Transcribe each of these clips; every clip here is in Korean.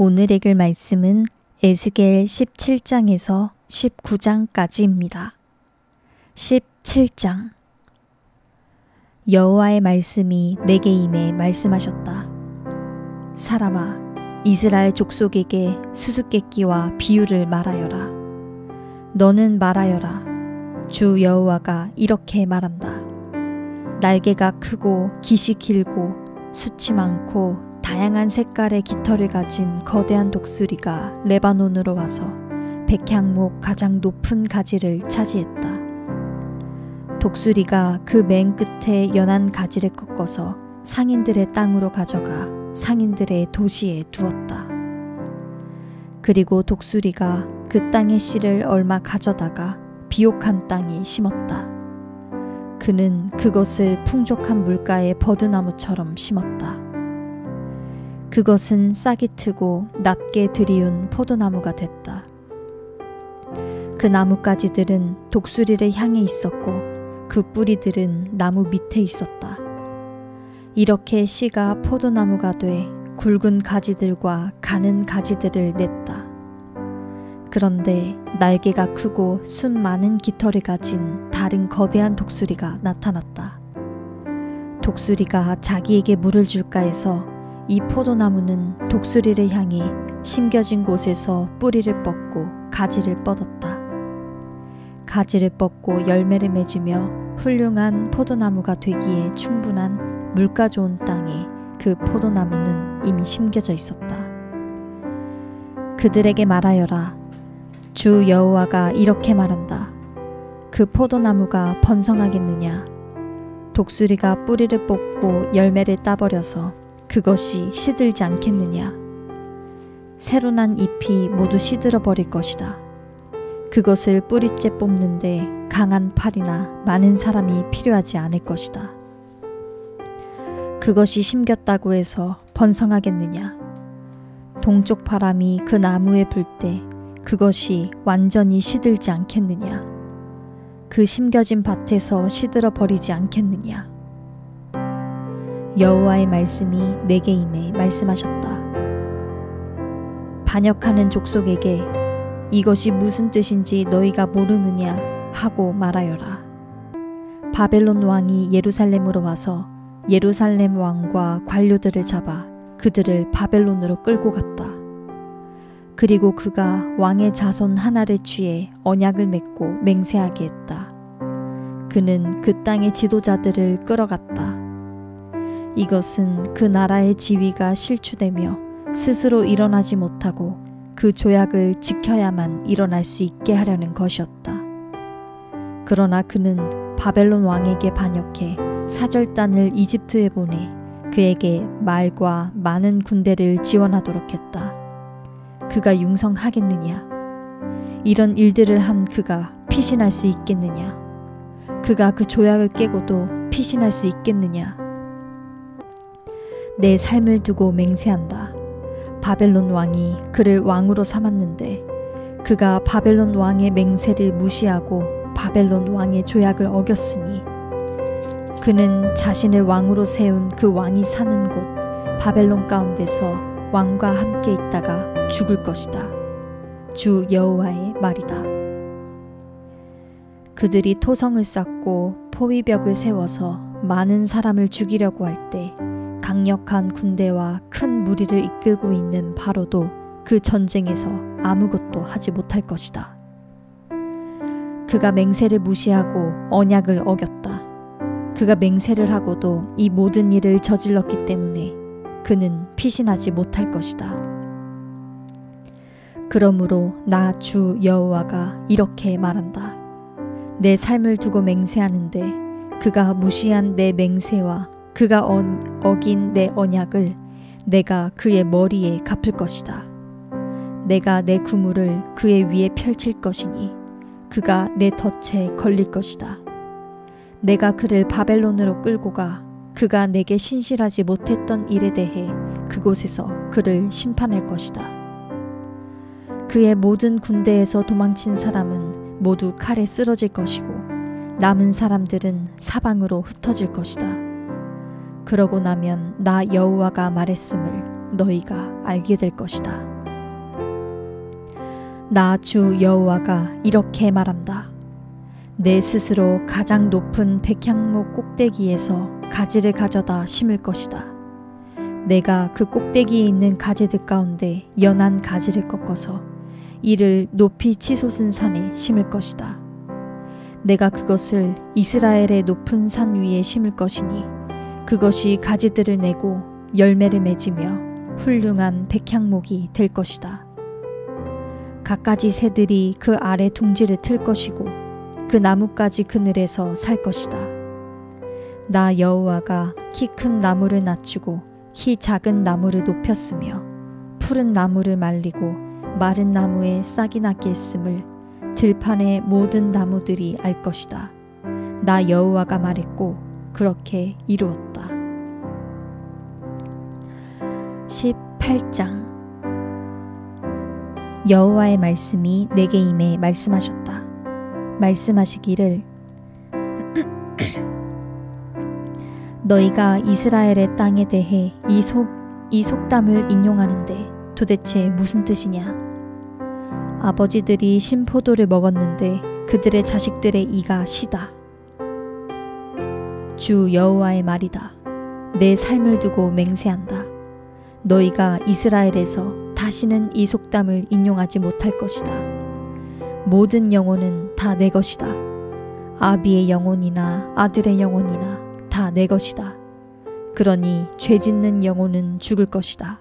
오늘 읽을 말씀은 에스겔 17장에서 19장까지입니다. 17장. 여호와의 말씀이 내게 임해 말씀하셨다. 사람아, 이스라엘 족속에게 수수께끼와 비유를 말하여라. 너는 말하여라. 주 여호와가 이렇게 말한다. 날개가 크고 깃이 길고 숱이 많고 다양한 색깔의 깃털을 가진 거대한 독수리가 레바논으로 와서 백향목 가장 높은 가지를 차지했다. 독수리가 그 맨 끝에 연한 가지를 꺾어서 상인들의 땅으로 가져가 상인들의 도시에 두었다. 그리고 독수리가 그 땅의 씨를 얼마 가져다가 비옥한 땅에 심었다. 그는 그것을 풍족한 물가의 버드나무처럼 심었다. 그것은 싹이 트고 낮게 들이운 포도나무가 됐다. 그 나뭇가지들은 독수리를 향해 있었고 그 뿌리들은 나무 밑에 있었다. 이렇게 씨가 포도나무가 돼 굵은 가지들과 가는 가지들을 냈다. 그런데 날개가 크고 숱 많은 깃털을 가진 다른 거대한 독수리가 나타났다. 독수리가 자기에게 물을 줄까 해서 이 포도나무는 독수리를 향해 심겨진 곳에서 뿌리를 뻗고 가지를 뻗었다. 가지를 뻗고 열매를 맺으며 훌륭한 포도나무가 되기에 충분한 물가 좋은 땅에 그 포도나무는 이미 심겨져 있었다. 그들에게 말하여라. 주 여호와가 이렇게 말한다. 그 포도나무가 번성하겠느냐? 독수리가 뿌리를 뽑고 열매를 따버려서 그것이 시들지 않겠느냐? 새로 난 잎이 모두 시들어 버릴 것이다. 그것을 뿌리째 뽑는데 강한 팔이나 많은 사람이 필요하지 않을 것이다. 그것이 심겼다고 해서 번성하겠느냐? 동쪽 바람이 그 나무에 불 때 그것이 완전히 시들지 않겠느냐? 그 심겨진 밭에서 시들어 버리지 않겠느냐? 여호와의 말씀이 내게 임해 말씀하셨다. 반역하는 족속에게 이것이 무슨 뜻인지 너희가 모르느냐 하고 말하여라. 바벨론 왕이 예루살렘으로 와서 예루살렘 왕과 관료들을 잡아 그들을 바벨론으로 끌고 갔다. 그리고 그가 왕의 자손 하나를 취해 언약을 맺고 맹세하게 했다. 그는 그 땅의 지도자들을 끌어갔다. 이것은 그 나라의 지위가 실추되며 스스로 일어나지 못하고 그 조약을 지켜야만 일어날 수 있게 하려는 것이었다. 그러나 그는 바벨론 왕에게 반역해 사절단을 이집트에 보내 그에게 말과 많은 군대를 지원하도록 했다. 그가 융성하겠느냐? 이런 일들을 한 그가 피신할 수 있겠느냐? 그가 그 조약을 깨고도 피신할 수 있겠느냐? 내 삶을 두고 맹세한다. 바벨론 왕이 그를 왕으로 삼았는데 그가 바벨론 왕의 맹세를 무시하고 바벨론 왕의 조약을 어겼으니 그는 자신을 왕으로 세운 그 왕이 사는 곳 바벨론 가운데서 왕과 함께 있다가 죽을 것이다. 주 여호와의 말이다. 그들이 토성을 쌓고 포위벽을 세워서 많은 사람을 죽이려고 할 때 강력한 군대와 큰 무리를 이끌고 있는 바로도 그 전쟁에서 아무것도 하지 못할 것이다. 그가 맹세를 무시하고 언약을 어겼다. 그가 맹세를 하고도 이 모든 일을 저질렀기 때문에 그는 피신하지 못할 것이다. 그러므로 나 주 여호와가 이렇게 말한다. 내 삶을 두고 맹세하는데 그가 무시한 내 맹세와 그가 어긴 내 언약을 내가 그의 머리에 갚을 것이다. 내가 내 그물을 그의 위에 펼칠 것이니 그가 내 덫에 걸릴 것이다. 내가 그를 바벨론으로 끌고 가 그가 내게 신실하지 못했던 일에 대해 그곳에서 그를 심판할 것이다. 그의 모든 군대에서 도망친 사람은 모두 칼에 쓰러질 것이고 남은 사람들은 사방으로 흩어질 것이다. 그러고 나면 나 여호와가 말했음을 너희가 알게 될 것이다. 나 주 여호와가 이렇게 말한다. 내 스스로 가장 높은 백향목 꼭대기에서 가지를 가져다 심을 것이다. 내가 그 꼭대기에 있는 가지들 가운데 연한 가지를 꺾어서 이를 높이 치솟은 산에 심을 것이다. 내가 그것을 이스라엘의 높은 산 위에 심을 것이니 그것이 가지들을 내고 열매를 맺으며 훌륭한 백향목이 될 것이다. 갖가지 새들이 그 아래 둥지를 틀 것이고 그 나뭇가지 그늘에서 살 것이다. 나 여호와가 키 큰 나무를 낮추고 키 작은 나무를 높였으며 푸른 나무를 말리고 마른 나무에 싹이 나게 했음을 들판의 모든 나무들이 알 것이다. 나 여호와가 말했고 그렇게 이루었다. 18장. 여호와의 말씀이 내게 임해 말씀하셨다. 말씀하시기를 너희가 이스라엘의 땅에 대해 이 속담을 인용하는데 도대체 무슨 뜻이냐? 아버지들이 신포도를 먹었는데 그들의 자식들의 이가 시다. 주 여호와의 말이다. 내 삶을 두고 맹세한다. 너희가 이스라엘에서 다시는 이 속담을 인용하지 못할 것이다. 모든 영혼은 다 내 것이다. 아비의 영혼이나 아들의 영혼이나 다 내 것이다. 그러니 죄짓는 영혼은 죽을 것이다.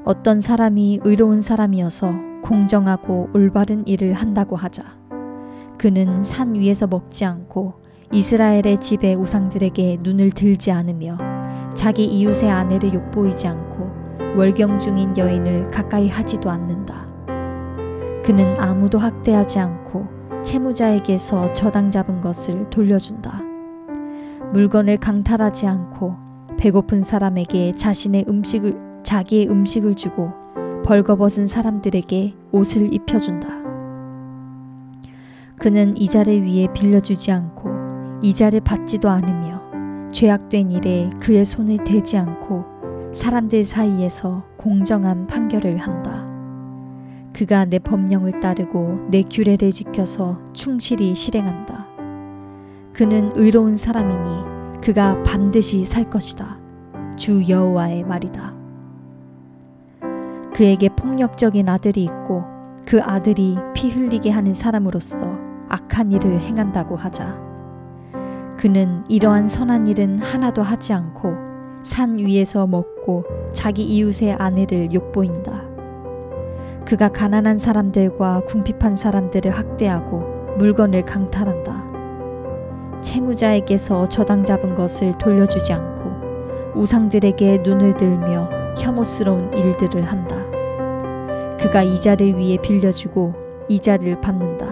어떤 사람이 의로운 사람이어서 공정하고 올바른 일을 한다고 하자. 그는 산 위에서 먹지 않고 이스라엘의 집의 우상들에게 눈을 들지 않으며 자기 이웃의 아내를 욕보이지 않고 월경 중인 여인을 가까이 하지도 않는다. 그는 아무도 학대하지 않고 채무자에게서 저당 잡은 것을 돌려준다. 물건을 강탈하지 않고 배고픈 사람에게 자기의 음식을 주고 벌거벗은 사람들에게 옷을 입혀준다. 그는 이자를 위해 빌려주지 않고 이자를 받지도 않으며 죄악된 일에 그의 손을 대지 않고 사람들 사이에서 공정한 판결을 한다. 그가 내 법령을 따르고 내 규례를 지켜서 충실히 실행한다. 그는 의로운 사람이니 그가 반드시 살 것이다. 주 여호와의 말이다. 그에게 폭력적인 아들이 있고 그 아들이 피 흘리게 하는 사람으로서 악한 일을 행한다고 하자. 그는 이러한 선한 일은 하나도 하지 않고 산 위에서 먹고 자기 이웃의 아내를 욕보인다. 그가 가난한 사람들과 궁핍한 사람들을 학대하고 물건을 강탈한다. 채무자에게서 저당 잡은 것을 돌려주지 않고 우상들에게 눈을 들며 혐오스러운 일들을 한다. 그가 이자를 위해 빌려주고 이자를 받는다.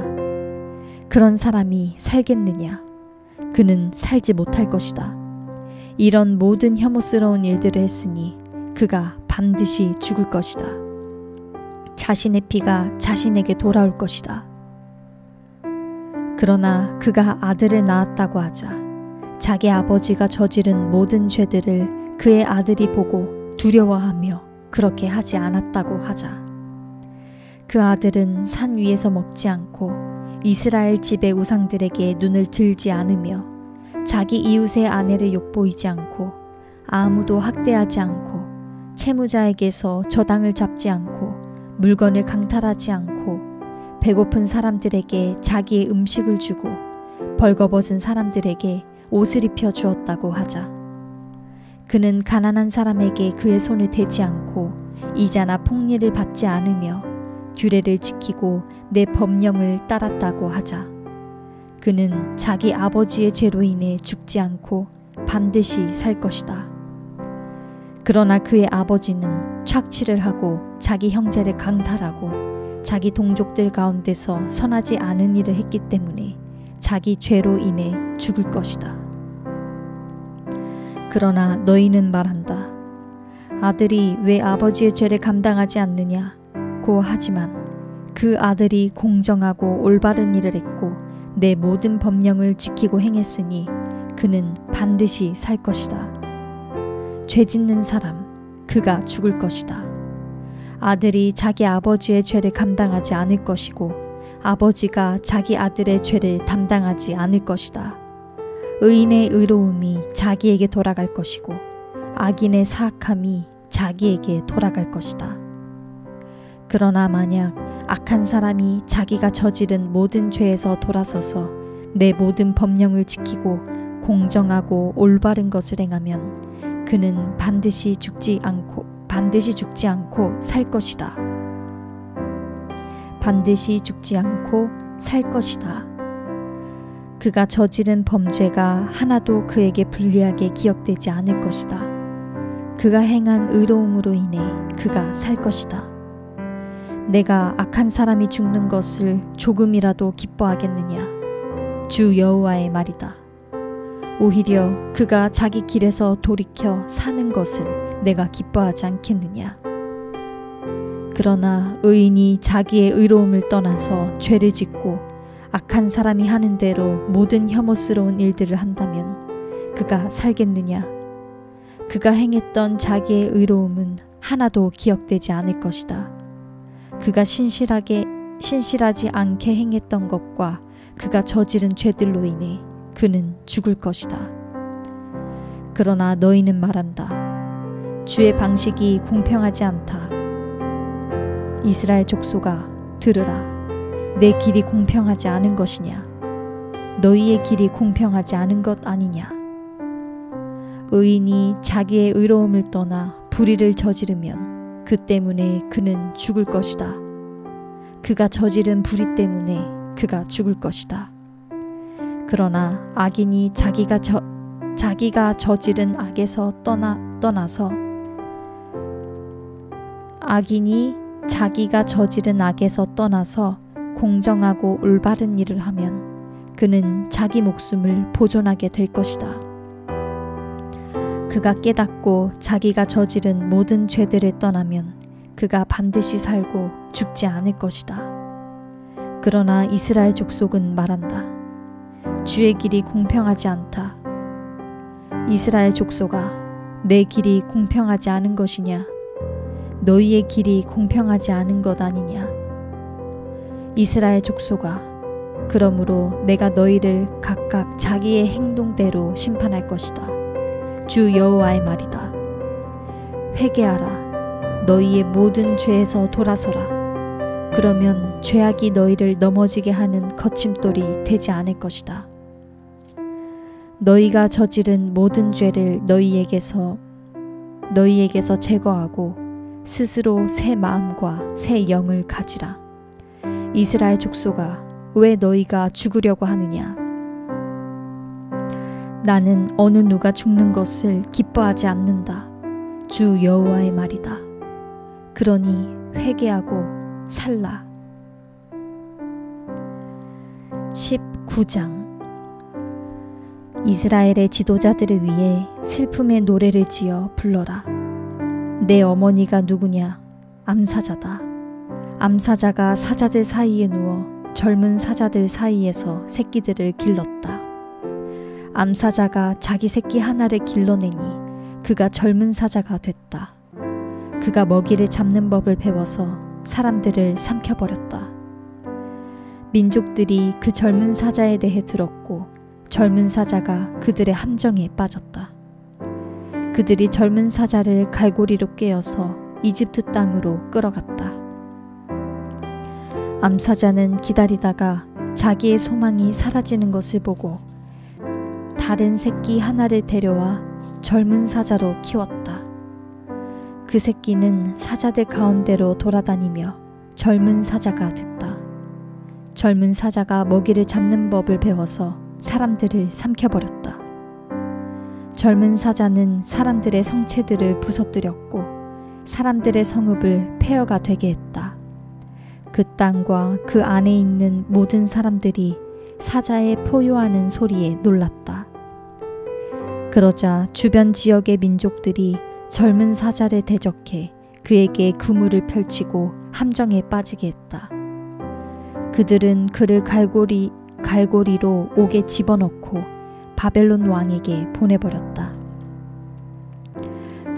그런 사람이 살겠느냐? 그는 살지 못할 것이다. 이런 모든 혐오스러운 일들을 했으니 그가 반드시 죽을 것이다. 자신의 피가 자신에게 돌아올 것이다. 그러나 그가 아들을 낳았다고 하자. 자기 아버지가 저지른 모든 죄들을 그의 아들이 보고 두려워하며 그렇게 하지 않았다고 하자. 그 아들은 산 위에서 먹지 않고 이스라엘 집의 우상들에게 눈을 들지 않으며 자기 이웃의 아내를 욕보이지 않고 아무도 학대하지 않고 채무자에게서 저당을 잡지 않고 물건을 강탈하지 않고 배고픈 사람들에게 자기의 음식을 주고 벌거벗은 사람들에게 옷을 입혀 주었다고 하자. 그는 가난한 사람에게 그의 손을 대지 않고 이자나 폭리를 받지 않으며 규례를 지키고 내 법령을 따랐다고 하자. 그는 자기 아버지의 죄로 인해 죽지 않고 반드시 살 것이다. 그러나 그의 아버지는 착취를 하고 자기 형제를 강탈하고 자기 동족들 가운데서 선하지 않은 일을 했기 때문에 자기 죄로 인해 죽을 것이다. 그러나 너희는 말한다. 아들이 왜 아버지의 죄를 감당하지 않느냐고 하지만 그 아들이 공정하고 올바른 일을 했고 내 모든 법령을 지키고 행했으니 그는 반드시 살 것이다. 죄 짓는 사람, 그가 죽을 것이다. 아들이 자기 아버지의 죄를 감당하지 않을 것이고 아버지가 자기 아들의 죄를 담당하지 않을 것이다. 의인의 의로움이 자기에게 돌아갈 것이고 악인의 사악함이 자기에게 돌아갈 것이다. 그러나 만약 악한 사람이 자기가 저지른 모든 죄에서 돌아서서 내 모든 법령을 지키고 공정하고 올바른 것을 행하면 그는 반드시 죽지 않고 살 것이다. 반드시 죽지 않고 살 것이다. 그가 저지른 범죄가 하나도 그에게 불리하게 기억되지 않을 것이다. 그가 행한 의로움으로 인해 그가 살 것이다. 내가 악한 사람이 죽는 것을 조금이라도 기뻐하겠느냐? 주 여호와의 말이다. 오히려 그가 자기 길에서 돌이켜 사는 것을 내가 기뻐하지 않겠느냐? 그러나 의인이 자기의 의로움을 떠나서 죄를 짓고 악한 사람이 하는 대로 모든 혐오스러운 일들을 한다면 그가 살겠느냐? 그가 행했던 자기의 의로움은 하나도 기억되지 않을 것이다. 그가 신실하지 않게 행했던 것과 그가 저지른 죄들로 인해 그는 죽을 것이다. 그러나 너희는 말한다. 주의 방식이 공평하지 않다. 이스라엘 족속아, 들으라. 내 길이 공평하지 않은 것이냐? 너희의 길이 공평하지 않은 것 아니냐? 의인이 자기의 의로움을 떠나 불의를 저지르면 그 때문에 그는 죽을 것이다. 그가 저지른 불의 때문에 그가 죽을 것이다. 그러나 악인이 자기가 저지른 악에서 떠나서 공정하고 올바른 일을 하면 그는 자기 목숨을 보존하게 될 것이다. 그가 깨닫고 자기가 저지른 모든 죄들을 떠나면 그가 반드시 살고 죽지 않을 것이다. 그러나 이스라엘 족속은 말한다. 주의 길이 공평하지 않다. 이스라엘 족속아, 내 길이 공평하지 않은 것이냐? 너희의 길이 공평하지 않은 것 아니냐? 이스라엘 족속아, 그러므로 내가 너희를 각각 자기의 행동대로 심판할 것이다. 주 여호와의 말이다. 회개하라. 너희의 모든 죄에서 돌아서라. 그러면 죄악이 너희를 넘어지게 하는 거침돌이 되지 않을 것이다. 너희가 저지른 모든 죄를 너희에게서 제거하고 스스로 새 마음과 새 영을 가지라. 이스라엘 족속아, 왜 너희가 죽으려고 하느냐? 나는 어느 누가 죽는 것을 기뻐하지 않는다. 주 여호와의 말이다. 그러니 회개하고 살라. 19장. 이스라엘의 지도자들을 위해 슬픔의 노래를 지어 불러라. 내 어머니가 누구냐? 암사자다. 암사자가 사자들 사이에 누워 젊은 사자들 사이에서 새끼들을 길렀다. 암사자가 자기 새끼 하나를 길러내니 그가 젊은 사자가 됐다. 그가 먹이를 잡는 법을 배워서 사람들을 삼켜버렸다. 민족들이 그 젊은 사자에 대해 들었고 젊은 사자가 그들의 함정에 빠졌다. 그들이 젊은 사자를 갈고리로 꿰어서 이집트 땅으로 끌어갔다. 암사자는 기다리다가 자기의 소망이 사라지는 것을 보고 다른 새끼 하나를 데려와 젊은 사자로 키웠다. 그 새끼는 사자들 가운데로 돌아다니며 젊은 사자가 됐다. 젊은 사자가 먹이를 잡는 법을 배워서 사람들을 삼켜버렸다. 젊은 사자는 사람들의 성체들을 부서뜨렸고 사람들의 성읍을 폐허가 되게 했다. 그 땅과 그 안에 있는 모든 사람들이 사자의 포효하는 소리에 놀랐다. 그러자 주변 지역의 민족들이 젊은 사자를 대적해 그에게 그물을 펼치고 함정에 빠지게 했다. 그들은 그를 갈고리로 옥에 집어넣고 바벨론 왕에게 보내버렸다.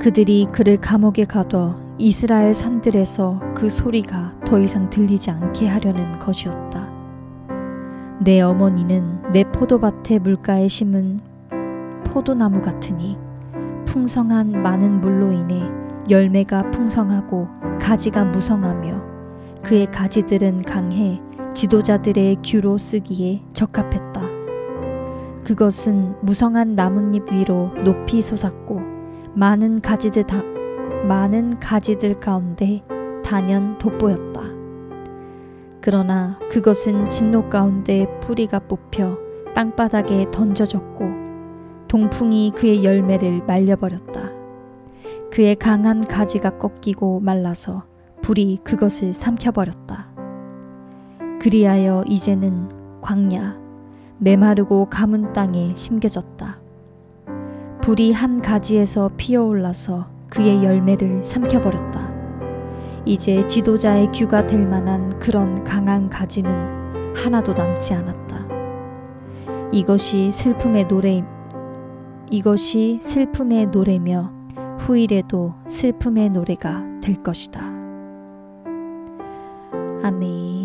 그들이 그를 감옥에 가둬 이스라엘 산들에서 그 소리가 더 이상 들리지 않게 하려는 것이었다. 내 어머니는 내 포도밭의 물가에 심은 포도나무 같으니 풍성한 많은 물로 인해 열매가 풍성하고 가지가 무성하며 그의 가지들은 강해 지도자들의 규로 쓰기에 적합했다. 그것은 무성한 나뭇잎 위로 높이 솟았고 많은 가지들 가운데 단연 돋보였다. 그러나 그것은 진노 가운데 뿌리가 뽑혀 땅바닥에 던져졌고 동풍이 그의 열매를 말려버렸다. 그의 강한 가지가 꺾이고 말라서 불이 그것을 삼켜버렸다. 그리하여 이제는 광야, 메마르고 가문 땅에 심겨졌다. 불이 한 가지에서 피어올라서 그의 열매를 삼켜버렸다. 이제 지도자의 규가 될 만한 그런 강한 가지는 하나도 남지 않았다. 이것이 슬픔의 노래며 후일에도 슬픔의 노래가 될 것이다. 아멘.